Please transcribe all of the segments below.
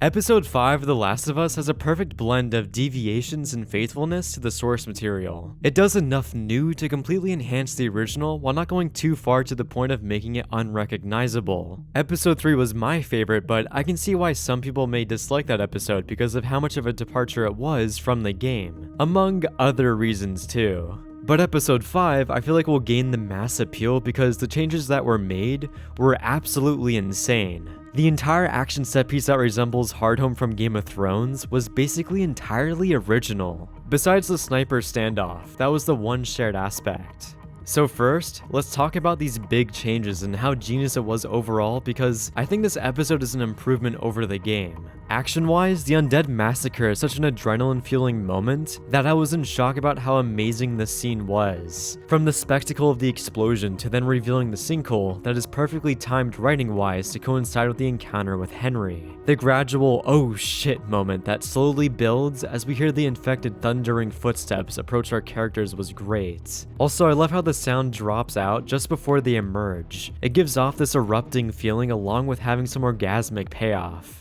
Episode 5 of The Last of Us has a perfect blend of deviations and faithfulness to the source material. It does enough new to completely enhance the original while not going too far to the point of making it unrecognizable. Episode 3 was my favorite, but I can see why some people may dislike that episode because of how much of a departure it was from the game, among other reasons too. But episode 5, I feel like will gain the mass appeal because the changes that were made were absolutely insane. The entire action set piece that resembles Hardhome from Game of Thrones was basically entirely original. Besides the sniper standoff, that was the one shared aspect. So first, let's talk about these big changes and how genius it was overall because I think this episode is an improvement over the game. Action-wise, the undead massacre is such an adrenaline-fueling moment that I was in shock about how amazing this scene was. From the spectacle of the explosion to then revealing the sinkhole that is perfectly timed writing-wise to coincide with the encounter with Henry. The gradual oh shit moment that slowly builds as we hear the infected thundering footsteps approach our characters was great. Also, I love how the sound drops out just before they emerge. It gives off this erupting feeling along with having some orgasmic payoff.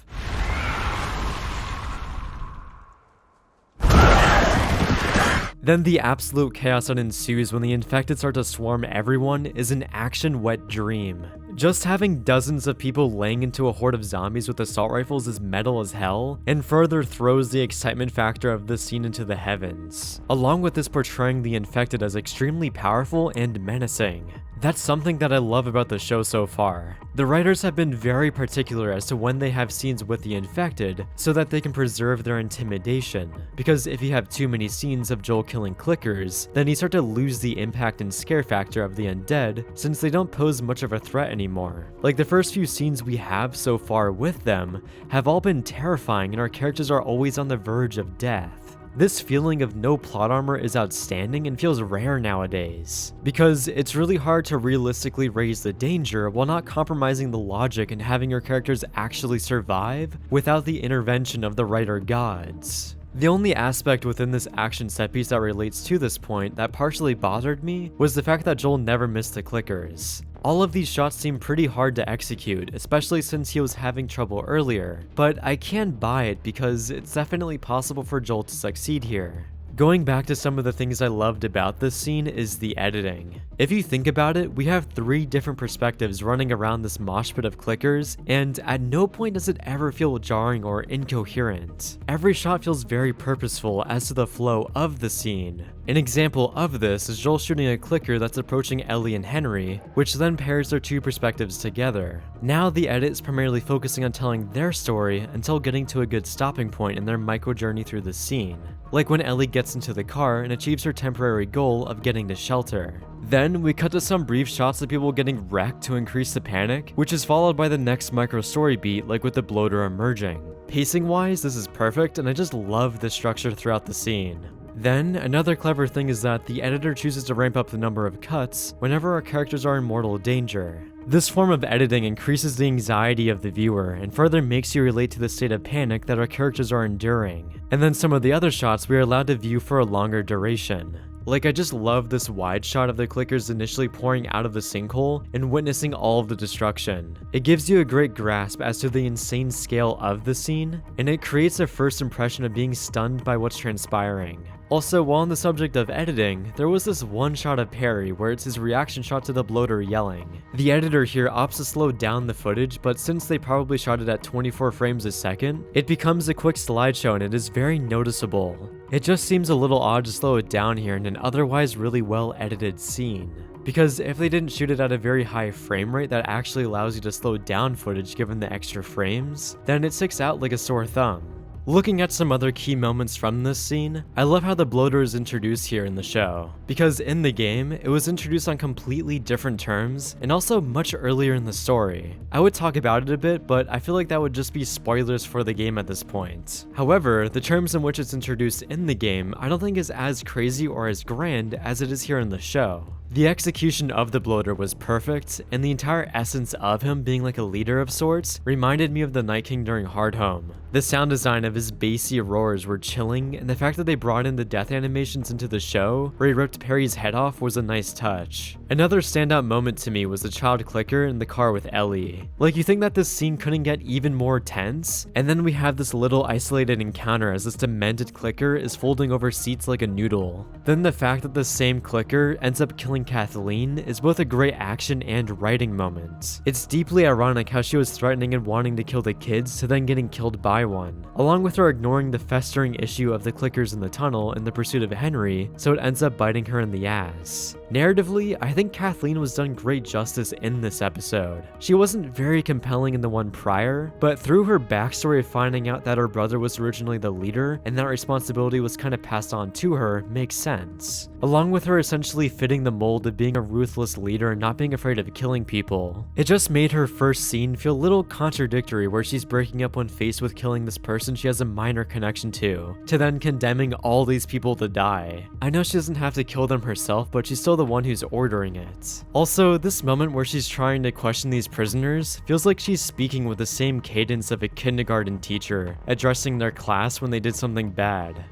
Then the absolute chaos that ensues when the infected start to swarm everyone is an action wet dream. Just having dozens of people laying into a horde of zombies with assault rifles is metal as hell, and further throws the excitement factor of this scene into the heavens, along with this portraying the infected as extremely powerful and menacing. That's something that I love about the show so far. The writers have been very particular as to when they have scenes with the infected so that they can preserve their intimidation, because if you have too many scenes of Joel killing clickers, then you start to lose the impact and scare factor of the undead since they don't pose much of a threat anymore. Like the first few scenes we have so far with them have all been terrifying and our characters are always on the verge of death. This feeling of no plot armor is outstanding and feels rare nowadays, because it's really hard to realistically raise the danger while not compromising the logic and having your characters actually survive without the intervention of the writer gods. The only aspect within this action set piece that relates to this point that partially bothered me was the fact that Joel never missed the clickers. All of these shots seem pretty hard to execute, especially since he was having trouble earlier, but I can buy it because it's definitely possible for Joel to succeed here. Going back to some of the things I loved about this scene is the editing. If you think about it, we have 3 different perspectives running around this mosh pit of clickers, and at no point does it ever feel jarring or incoherent. Every shot feels very purposeful as to the flow of the scene. An example of this is Joel shooting a clicker that's approaching Ellie and Henry, which then pairs their 2 perspectives together. Now the edit is primarily focusing on telling their story until getting to a good stopping point in their micro journey through the scene. Like when Ellie gets into the car and achieves her temporary goal of getting to shelter. Then we cut to some brief shots of people getting wrecked to increase the panic, which is followed by the next micro story beat like with the bloater emerging. Pacing wise, this is perfect and I just love the structure throughout the scene. Then, another clever thing is that the editor chooses to ramp up the number of cuts whenever our characters are in mortal danger. This form of editing increases the anxiety of the viewer and further makes you relate to the state of panic that our characters are enduring. And then some of the other shots we are allowed to view for a longer duration. Like, I just love this wide shot of the clickers initially pouring out of the sinkhole and witnessing all of the destruction. It gives you a great grasp as to the insane scale of the scene, and it creates a first impression of being stunned by what's transpiring. Also, while on the subject of editing, there was this one shot of Perry where it's his reaction shot to the bloater yelling. The editor here opts to slow down the footage, but since they probably shot it at 24 frames a second, it becomes a quick slideshow and it is very noticeable. It just seems a little odd to slow it down here in an otherwise really well edited scene. Because if they didn't shoot it at a very high frame rate that actually allows you to slow down footage given the extra frames, then it sticks out like a sore thumb. Looking at some other key moments from this scene, I love how the bloater is introduced here in the show, because in the game, it was introduced on completely different terms and also much earlier in the story. I would talk about it a bit, but I feel like that would just be spoilers for the game at this point. However, the terms in which it's introduced in the game I don't think is as crazy or as grand as it is here in the show. The execution of the bloater was perfect, and the entire essence of him being like a leader of sorts reminded me of the Night King during Hardhome. The sound design of his bassy roars were chilling, and the fact that they brought in the death animations into the show, where he ripped Perry's head off, was a nice touch. Another standout moment to me was the child clicker in the car with Ellie. Like, you think that this scene couldn't get even more tense, and then we have this little isolated encounter as this demented clicker is folding over seats like a noodle. Then the fact that the same clicker ends up killing Kathleen is both a great action and writing moment. It's deeply ironic how she was threatening and wanting to kill the kids to then getting killed by one, along with her ignoring the festering issue of the clickers in the tunnel in the pursuit of Henry, so it ends up biting her in the ass. Narratively, I think Kathleen was done great justice in this episode. She wasn't very compelling in the one prior, but through her backstory of finding out that her brother was originally the leader and that responsibility was kind of passed on to her makes sense. Along with her essentially fitting the mold of being a ruthless leader and not being afraid of killing people. It just made her first scene feel a little contradictory, where she's breaking up when faced with killing this person she has a minor connection to then condemning all these people to die. I know she doesn't have to kill them herself, but she's still the one who's ordering it. Also, this moment where she's trying to question these prisoners feels like she's speaking with the same cadence of a kindergarten teacher addressing their class when they did something bad.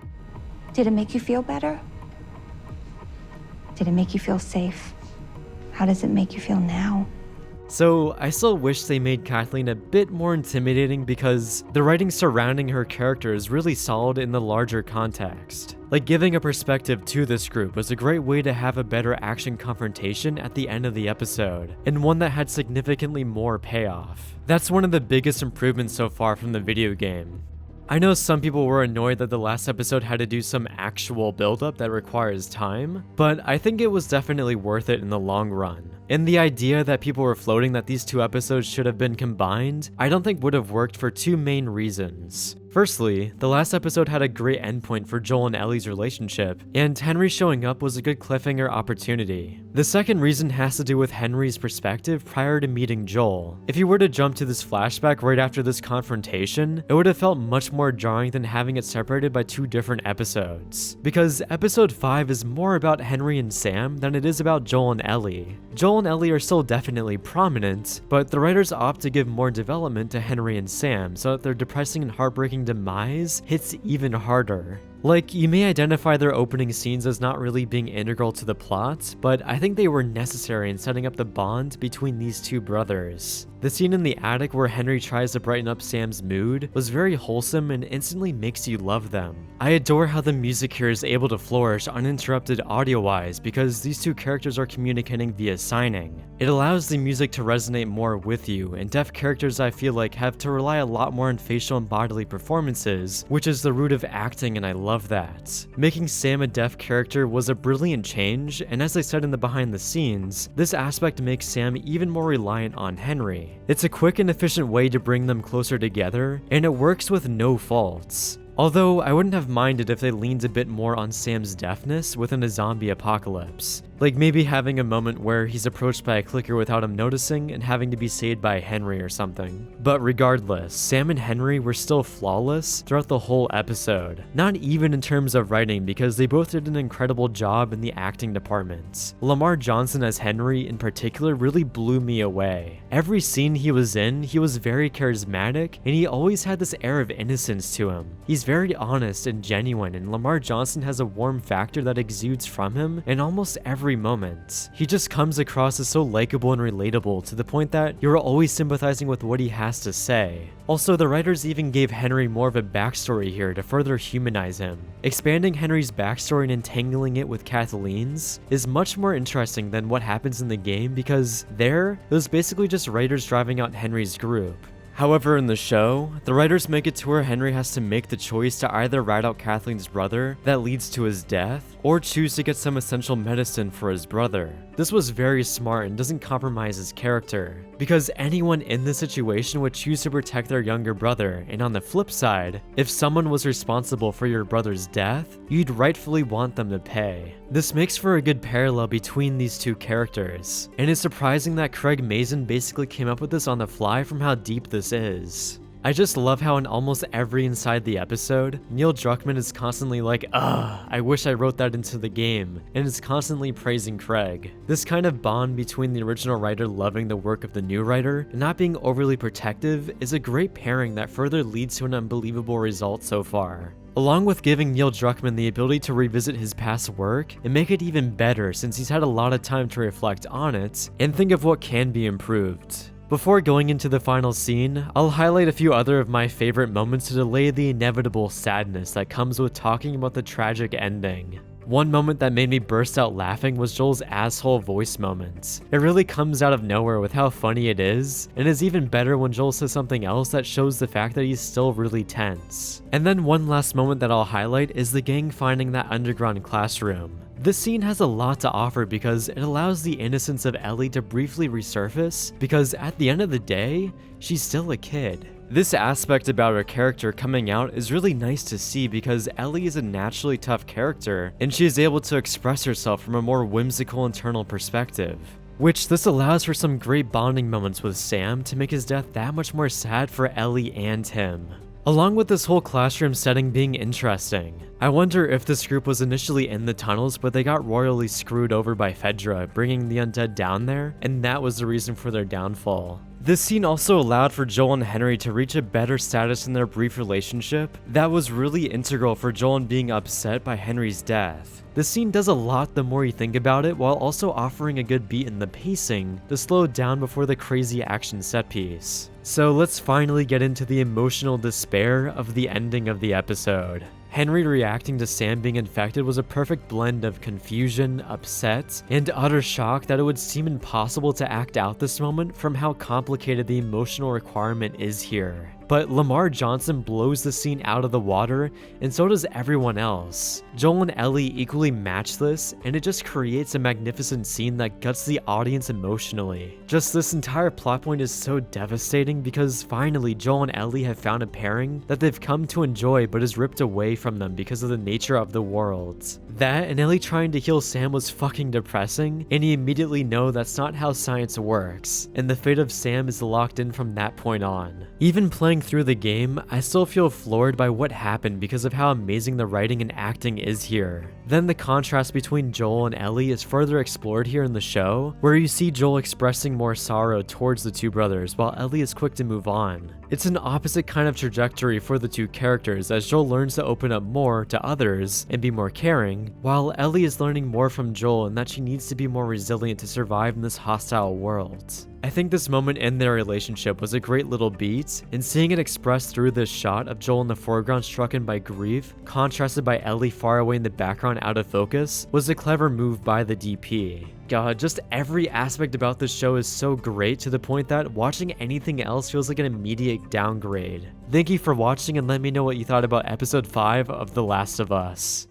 Did it make you feel better? Did it make you feel safe? How does it make you feel now? So, I still wish they made Kathleen a bit more intimidating because the writing surrounding her character is really solid in the larger context. Like, giving a perspective to this group was a great way to have a better action confrontation at the end of the episode, and one that had significantly more payoff. That's one of the biggest improvements so far from the video game. I know some people were annoyed that the last episode had to do some actual build-up that requires time, but I think it was definitely worth it in the long run. And the idea that people were floating that these two episodes should have been combined, I don't think would have worked for two main reasons. Firstly, the last episode had a great endpoint for Joel and Ellie's relationship, and Henry showing up was a good cliffhanger opportunity. The second reason has to do with Henry's perspective prior to meeting Joel. If you were to jump to this flashback right after this confrontation, it would have felt much more jarring than having it separated by two different episodes. Because episode 5 is more about Henry and Sam than it is about Joel and Ellie. Joel and Ellie are still definitely prominent, but the writers opt to give more development to Henry and Sam so that their depressing and heartbreaking demise hits even harder. Like, you may identify their opening scenes as not really being integral to the plot, but I think they were necessary in setting up the bond between these two brothers. The scene in the attic where Henry tries to brighten up Sam's mood was very wholesome and instantly makes you love them. I adore how the music here is able to flourish uninterrupted audio-wise because these two characters are communicating via signing. It allows the music to resonate more with you, and deaf characters I feel like have to rely a lot more on facial and bodily performances, which is the root of acting, and I love that. Making Sam a deaf character was a brilliant change, and as I said in the behind the scenes, this aspect makes Sam even more reliant on Henry. It's a quick and efficient way to bring them closer together, and it works with no faults. Although, I wouldn't have minded if they leaned a bit more on Sam's deafness within a zombie apocalypse. Like maybe having a moment where he's approached by a clicker without him noticing and having to be saved by Henry or something. But regardless, Sam and Henry were still flawless throughout the whole episode. Not even in terms of writing, because they both did an incredible job in the acting department. Lamar Johnson as Henry in particular really blew me away. Every scene he was in, he was very charismatic, and he always had this air of innocence to him. He's very honest and genuine, and Lamar Johnson has a warm factor that exudes from him in almost every moment. He just comes across as so likable and relatable to the point that you're always sympathizing with what he has to say. Also, the writers even gave Henry more of a backstory here to further humanize him. Expanding Henry's backstory and entangling it with Kathleen's is much more interesting than what happens in the game, because there, it was basically just writers driving out Henry's group. However, in the show, the writers make it to where Henry has to make the choice to either rat out Kathleen's brother that leads to his death, or choose to get some essential medicine for his brother. This was very smart and doesn't compromise his character, because anyone in this situation would choose to protect their younger brother, and on the flip side, if someone was responsible for your brother's death, you'd rightfully want them to pay. This makes for a good parallel between these two characters, and it's surprising that Craig Mazin basically came up with this on the fly from how deep this is. I just love how in almost every inside the episode, Neil Druckmann is constantly like, ugh, I wish I wrote that into the game, and is constantly praising Craig. This kind of bond between the original writer loving the work of the new writer and not being overly protective is a great pairing that further leads to an unbelievable result so far. Along with giving Neil Druckmann the ability to revisit his past work and make it even better since he's had a lot of time to reflect on it and think of what can be improved. Before going into the final scene, I'll highlight a few other of my favorite moments to delay the inevitable sadness that comes with talking about the tragic ending. One moment that made me burst out laughing was Joel's asshole voice moments. It really comes out of nowhere with how funny it is, and is even better when Joel says something else that shows the fact that he's still really tense. And then one last moment that I'll highlight is the gang finding that underground classroom. This scene has a lot to offer because it allows the innocence of Ellie to briefly resurface, because at the end of the day, she's still a kid. This aspect about her character coming out is really nice to see because Ellie is a naturally tough character and she is able to express herself from a more whimsical internal perspective. Which this allows for some great bonding moments with Sam to make his death that much more sad for Ellie and him. Along with this whole classroom setting being interesting, I wonder if this group was initially in the tunnels but they got royally screwed over by Fedra, bringing the undead down there, and that was the reason for their downfall. This scene also allowed for Joel and Henry to reach a better status in their brief relationship that was really integral for Joel being upset by Henry's death. This scene does a lot the more you think about it, while also offering a good beat in the pacing to slow it down before the crazy action set piece. So let's finally get into the emotional despair of the ending of the episode. Henry reacting to Sam being infected was a perfect blend of confusion, upset, and utter shock that it would seem impossible to act out this moment from how complicated the emotional requirement is here. But Lamar Johnson blows the scene out of the water, and so does everyone else. Joel and Ellie equally match this, and it just creates a magnificent scene that guts the audience emotionally. Just this entire plot point is so devastating because finally Joel and Ellie have found a pairing that they've come to enjoy but is ripped away from them because of the nature of the world. That and Ellie trying to heal Sam was fucking depressing, and you immediately know that's not how science works, and the fate of Sam is locked in from that point on. Even playing through the game, I still feel floored by what happened because of how amazing the writing and acting is here. Then the contrast between Joel and Ellie is further explored here in the show, where you see Joel expressing more sorrow towards the two brothers while Ellie is quick to move on. It's an opposite kind of trajectory for the two characters as Joel learns to open up more to others and be more caring, while Ellie is learning more from Joel and that she needs to be more resilient to survive in this hostile world. I think this moment in their relationship was a great little beat, and seeing it expressed through this shot of Joel in the foreground stricken by grief, contrasted by Ellie far away in the background out of focus, was a clever move by the DP. God, just every aspect about this show is so great to the point that watching anything else feels like an immediate downgrade. Thank you for watching and let me know what you thought about episode 5 of The Last of Us.